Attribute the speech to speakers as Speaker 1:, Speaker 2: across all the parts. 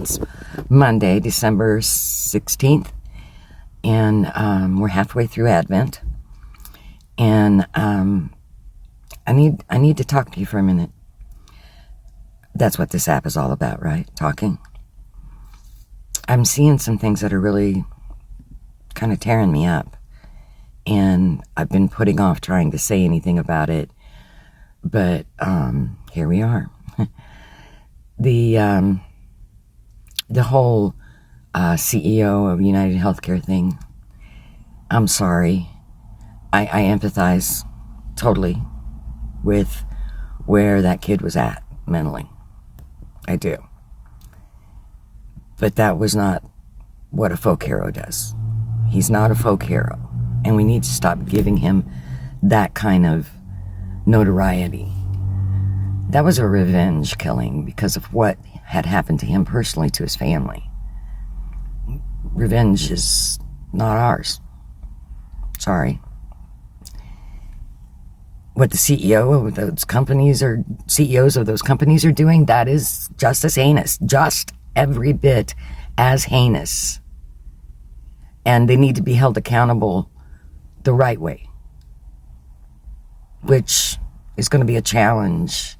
Speaker 1: It's Monday, December 16th, and we're halfway through Advent. And I need to talk to you for a minute. That's what this app is all about, right? Talking. I'm seeing some things that are really kind of tearing me up. And I've been putting off trying to say anything about it. But here we are. The whole CEO of United Healthcare thing, I'm sorry. I empathize totally with where that kid was at mentally. I do. But that was not what a folk hero does. He's not a folk hero. And we need to stop giving him that kind of notoriety. That was a revenge killing because of what had happened to him personally, to his family. Revenge is not ours. Sorry. What the CEO of those companies or CEOs of those companies are doing, that is just as heinous. Just every bit as heinous. And they need to be held accountable the right way, which is going to be a challenge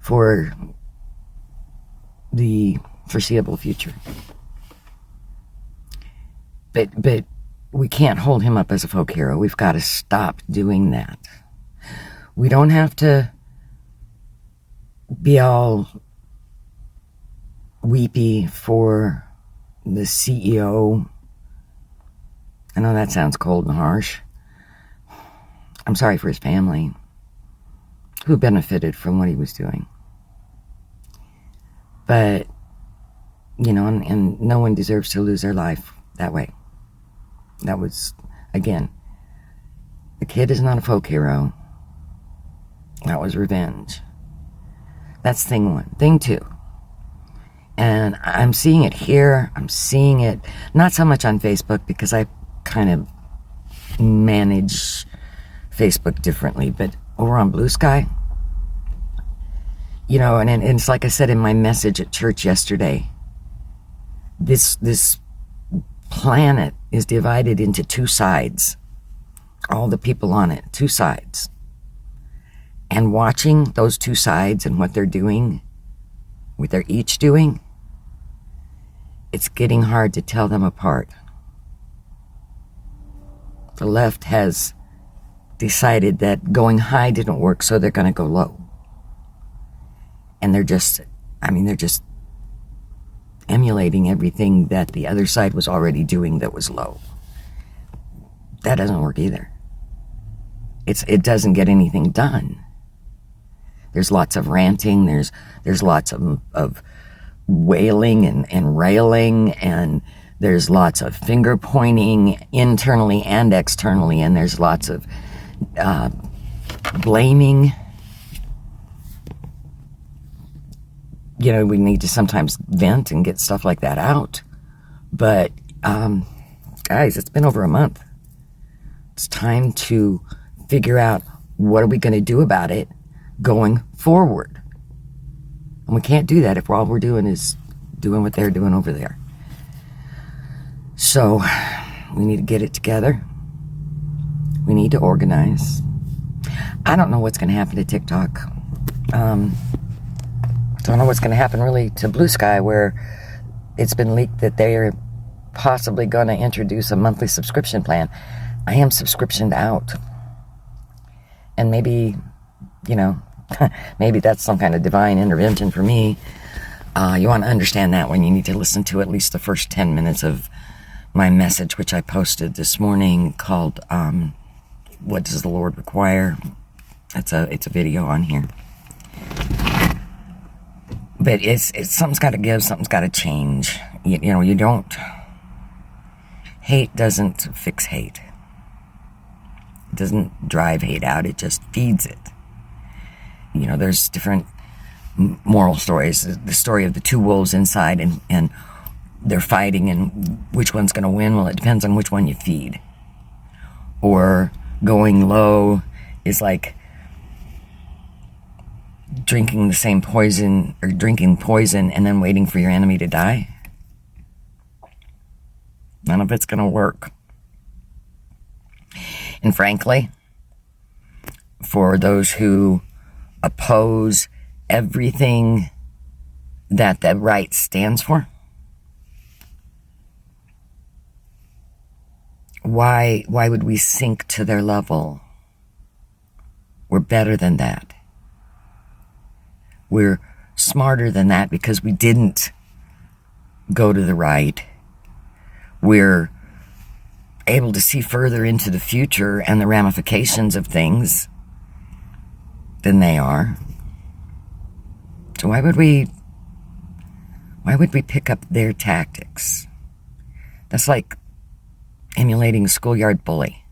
Speaker 1: for the foreseeable future. But we can't hold him up as a folk hero. We've got to stop doing that. We don't have to be all weepy for the CEO. I know that sounds cold and harsh. I'm sorry for his family, who benefited from what he was doing. But, you know, and no one deserves to lose their life that way. That was, again, the kid is not a folk hero. That was revenge. That's thing one. Thing two. And I'm seeing it here. I'm seeing it not so much on Facebook because I kind of manage Facebook differently, but over on Blue Sky, you know, and it's like I said in my message at church yesterday, this planet is divided into two sides. All the people on it, two sides. And watching those two sides and what they're doing, what they're each doing, it's getting hard to tell them apart. The left has decided that going high didn't work, so they're going to go low. And they're just emulating everything that the other side was already doing that was low. That doesn't work either. It doesn't get anything done. There's lots of ranting, there's lots of wailing and railing, and there's lots of finger pointing internally and externally, and there's lots of blaming. You know, we need to sometimes vent and get stuff like that out. But, guys, it's been over a month. It's time to figure out what are we going to do about it going forward. And we can't do that if all we're doing is doing what they're doing over there. So, we need to get it together. We need to organize. I don't know what's going to happen to TikTok. Don't know what's going to happen really to Blue Sky, where it's been leaked that they are possibly going to introduce a monthly subscription plan. I am subscriptioned out. And maybe, you know, maybe that's some kind of divine intervention for me. You want to understand that when you need to listen to at least the first 10 minutes of my message, which I posted this morning, called What Does the Lord Require? It's a video on here. But it's something's got to give, something's got to change. You know, you don't... Hate doesn't fix hate. It doesn't drive hate out, it just feeds it. You know, there's different moral stories. The story of the two wolves inside, and they're fighting, and which one's going to win? Well, it depends on which one you feed. Or going low is like drinking the same poison or drinking poison and then waiting for your enemy to die. None of it's going to work. And frankly, for those who oppose everything that the right stands for, why would we sink to their level? We're better than that. We're smarter than that because we didn't go to the right. We're able to see further into the future and the ramifications of things than they are. So why would we pick up their tactics? That's like emulating a schoolyard bully.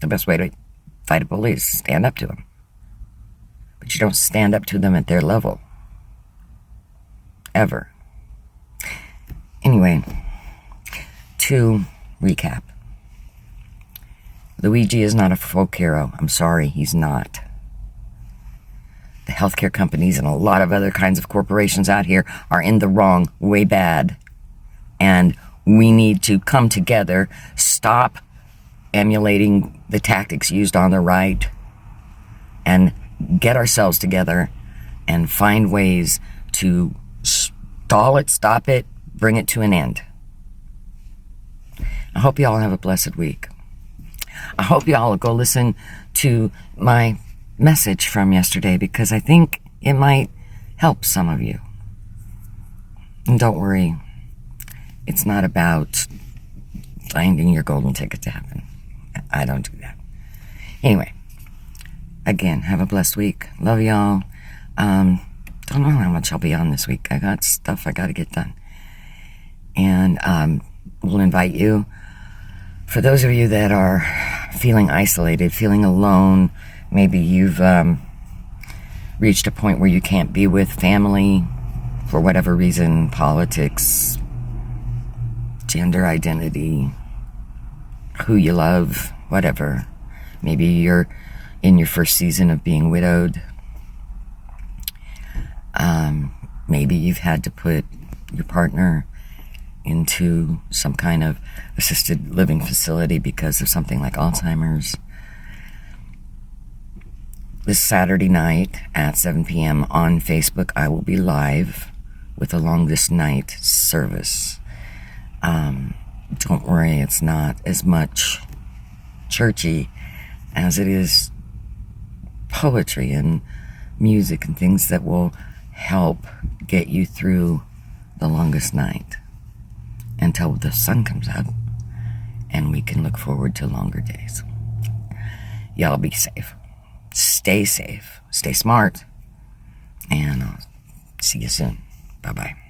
Speaker 1: The best way to fight a bully is stand up to them. But you don't stand up to them at their level. Ever. Anyway, to recap. Luigi is not a folk hero. I'm sorry, he's not. The healthcare companies and a lot of other kinds of corporations out here are in the wrong, way bad. And we need to come together, stop emulating the tactics used on the right, and get ourselves together and find ways to stall it, stop it, bring it to an end. I hope you all have a blessed week. I hope you all will go listen to my message from yesterday because I think it might help some of you. And don't worry, it's not about finding your golden ticket to heaven. I don't do that. Anyway, again, have a blessed week. Love y'all. Don't know how much I'll be on this week. I got stuff I got to get done. And we'll invite you. For those of you that are feeling isolated, feeling alone, maybe you've reached a point where you can't be with family for whatever reason, politics, gender identity, who you love, whatever. Maybe you're in your first season of being widowed. Maybe you've had to put your partner into some kind of assisted living facility because of something like Alzheimer's. This Saturday night at 7 p.m. on Facebook, I will be live with the longest night service. Don't worry, it's not as much churchy as it is poetry and music and things that will help get you through the longest night until the sun comes up and we can look forward to longer days. Y'all be safe. Stay safe. Stay smart. And I'll see you soon. Bye-bye.